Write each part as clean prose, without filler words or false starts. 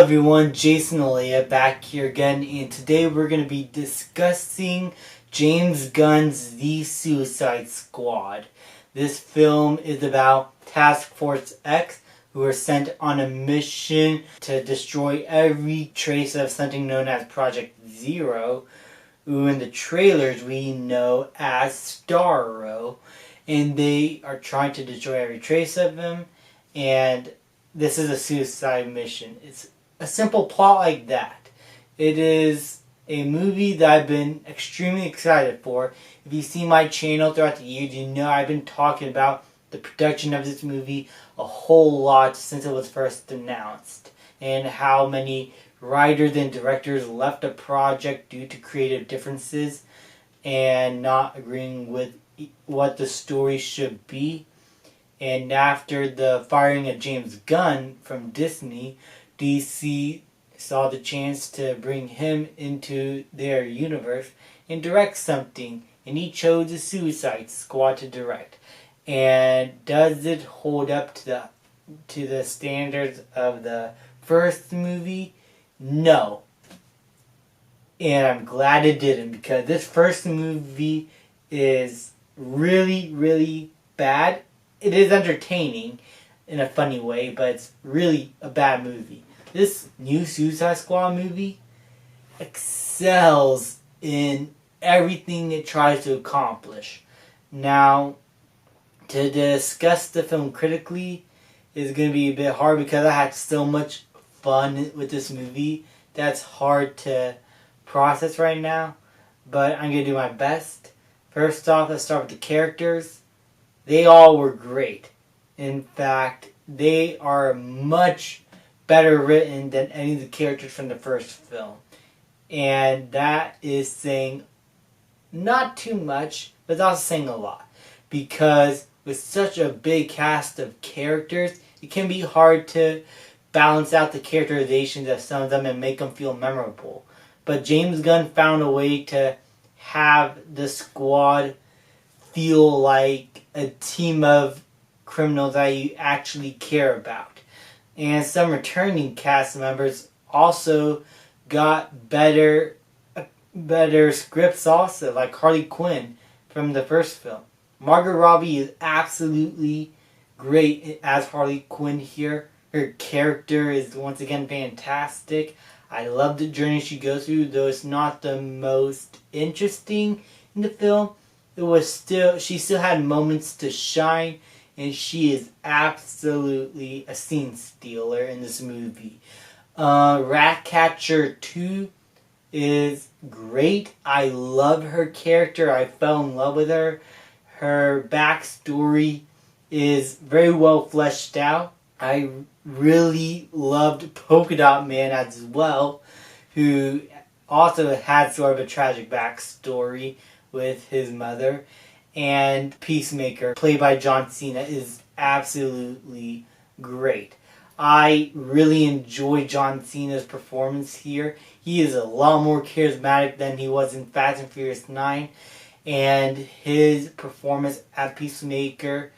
everyone, Jason Alea back here again, and today we're going to be discussing James Gunn's The Suicide Squad. This film is about Task Force X, who are sent on a mission to destroy every trace of something known as Project Zero, who in the trailers we know as Starro, and they are trying to destroy every trace of him, and this is a suicide mission. It's a simple plot like that. It is a movie that I've been extremely excited for. If you see my channel throughout the years, you know I've been talking about the production of this movie a whole lot since it was first announced, and how many writers and directors left the project due to creative differences and not agreeing with what the story should be. And after the firing of James Gunn from Disney, DC saw the chance to bring him into their universe and direct something, and he chose the Suicide Squad to direct. And does it hold up to the standards of the first movie? No. And I'm glad it didn't, because this first movie is really, really bad. It is entertaining in a funny way, but it's really a bad movie. This new Suicide Squad movie excels in everything it tries to accomplish. Now, to discuss the film critically is going to be a bit hard, because I had so much fun with this movie that's hard to process right now, but I'm going to do my best. First off, let's start with the characters. They all were great. In fact, they are much better written than any of the characters from the first film. And that is saying not too much, but it's also saying a lot. Because with such a big cast of characters, it can be hard to balance out the characterizations of some of them and make them feel memorable. But James Gunn found a way to have the squad feel like a team of criminals that you actually care about. And some returning cast members also got better scripts also, like Harley Quinn from the first film. Margot Robbie is absolutely great as Harley Quinn here. Her character is once again fantastic. I love the journey she goes through, though it's not the most interesting in the film. She still had moments to shine, and she is absolutely a scene stealer in this movie. Ratcatcher 2 is great. I love her character. I fell in love with her. Her backstory is very well fleshed out. I really loved Polka-Dot Man as well, who also had sort of a tragic backstory with his mother. And Peacemaker, played by John Cena, is absolutely great. I really enjoy John Cena's performance here. He is a lot more charismatic than he was in Fast and Furious 9. And his performance as Peacemaker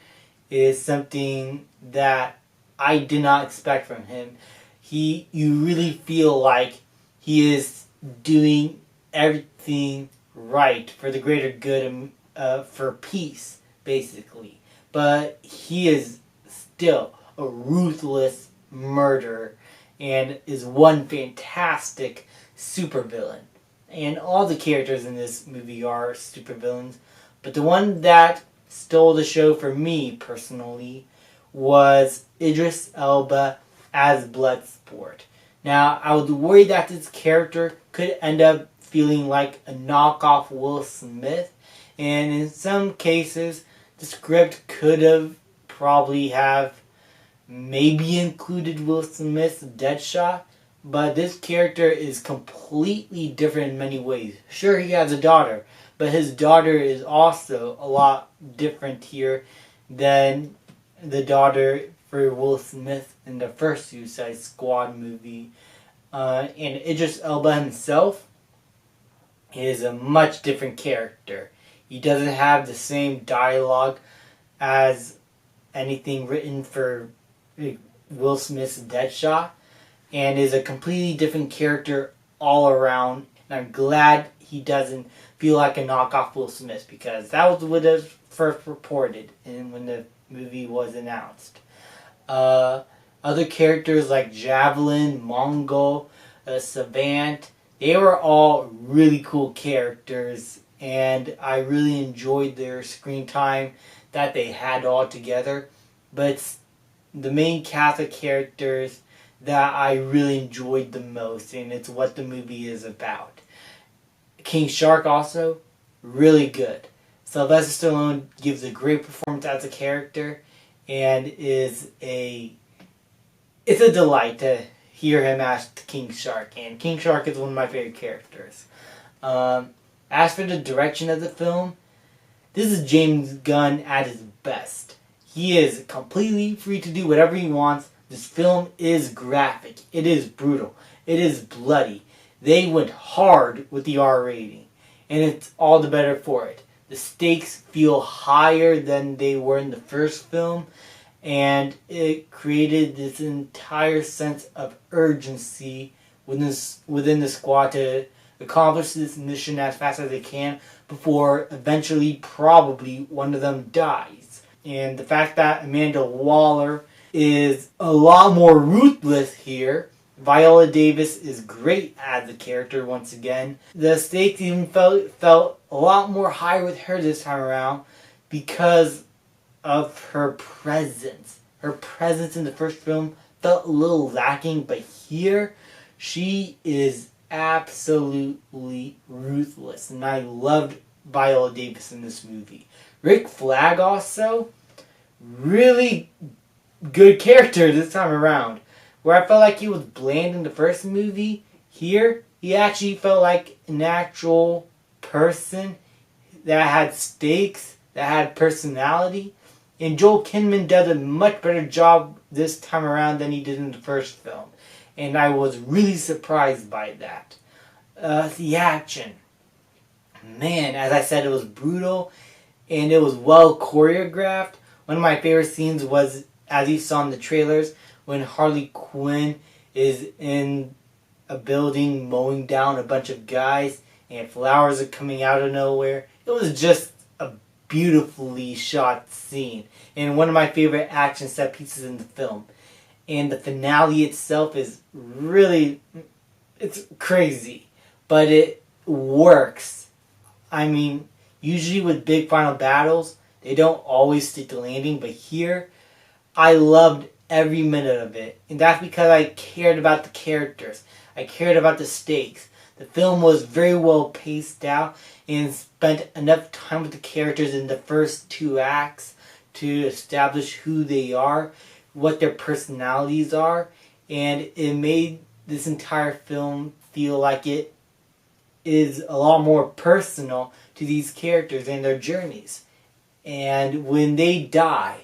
is something that I did not expect from him. You really feel like he is doing everything right for the greater good, for peace, basically. But he is still a ruthless murderer and is one fantastic supervillain. And all the characters in this movie are supervillains. But the one that stole the show for me, personally, was Idris Elba as Bloodsport. Now, I was worried that this character could end up feeling like a knockoff Will Smith, and in some cases the script could have probably have maybe included Will Smith's Deadshot, but this character is completely different in many ways. Sure, he has a daughter, but his daughter is also a lot different here than the daughter for Will Smith in the first Suicide Squad movie. And Idris Elba himself is a much different character. He doesn't have the same dialogue as anything written for Will Smith's Deadshot. and is a completely different character all around. And I'm glad he doesn't feel like a knockoff Will Smith, because that was what was first reported and when the movie was announced. Other characters like Javelin, Mongol, Savant, they were all really cool characters, and I really enjoyed their screen time that they had all together. But it's the main cast of characters that I really enjoyed the most, and it's what the movie is about. King Shark also, really good. Sylvester Stallone gives a great performance as a character, and it's a delight to hear him as King Shark, and King Shark is one of my favorite characters. As for the direction of the film, this is James Gunn at his best. He is completely free to do whatever he wants. This film is graphic. It is brutal. It is bloody. They went hard with the R rating, and it's all the better for it. The stakes feel higher than they were in the first film, and it created this entire sense of urgency within the squad to accomplish this mission as fast as they can before eventually probably one of them dies. And the fact that Amanda Waller is a lot more ruthless here. Viola Davis is great as a character once again. The stakes even felt a lot more high with her this time around because of her presence. Her presence in the first film felt a little lacking, but here she is absolutely ruthless, and I loved Viola Davis in this movie. Rick Flag also, really good character this time around. Where I felt like he was bland in the first movie, here he actually felt like an actual person that had stakes, that had personality. And Joel Kinnaman does a much better job this time around than he did in the first film. And I was really surprised by that. The action. Man, as I said, it was brutal and it was well choreographed. One of my favorite scenes was, as you saw in the trailers, when Harley Quinn is in a building mowing down a bunch of guys and flowers are coming out of nowhere. It was just a beautifully shot scene and one of my favorite action set pieces in the film. And the finale itself is really, it's crazy, but it works. I mean, usually with big final battles, they don't always stick the landing, but here, I loved every minute of it. And that's because I cared about the characters. I cared about the stakes. The film was very well paced out and spent enough time with the characters in the first two acts to establish who they are, what their personalities are, and it made this entire film feel like it is a lot more personal to these characters and their journeys. And when they die,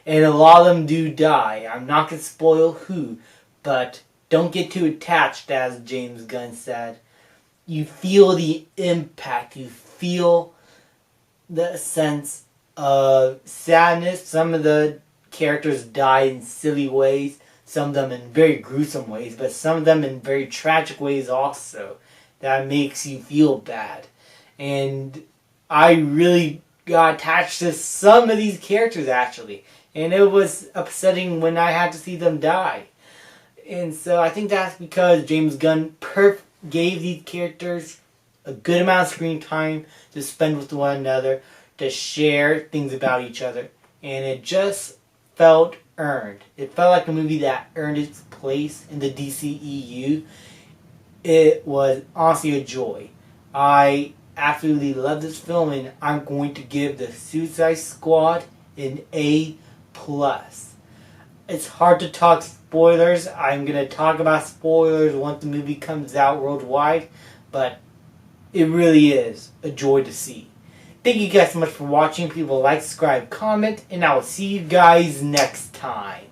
and a lot of them do die, I'm not going to spoil who, but don't get too attached, as James Gunn said. You feel the impact, you feel the sense of sadness. Some of the characters die in silly ways, some of them in very gruesome ways, but some of them in very tragic ways also. That makes you feel bad. And I really got attached to some of these characters, actually. And it was upsetting when I had to see them die. And so I think that's because James Gunn gave these characters a good amount of screen time to spend with one another, to share things about each other. And it just felt earned. It felt like a movie that earned its place in the DCEU. It was honestly a joy. I absolutely love this film, and I'm going to give the Suicide Squad an A+. It's hard to talk spoilers. I'm going to talk about spoilers once the movie comes out worldwide, but it really is a joy to see. Thank you guys so much for watching. People like, subscribe, comment, and I will see you guys next time.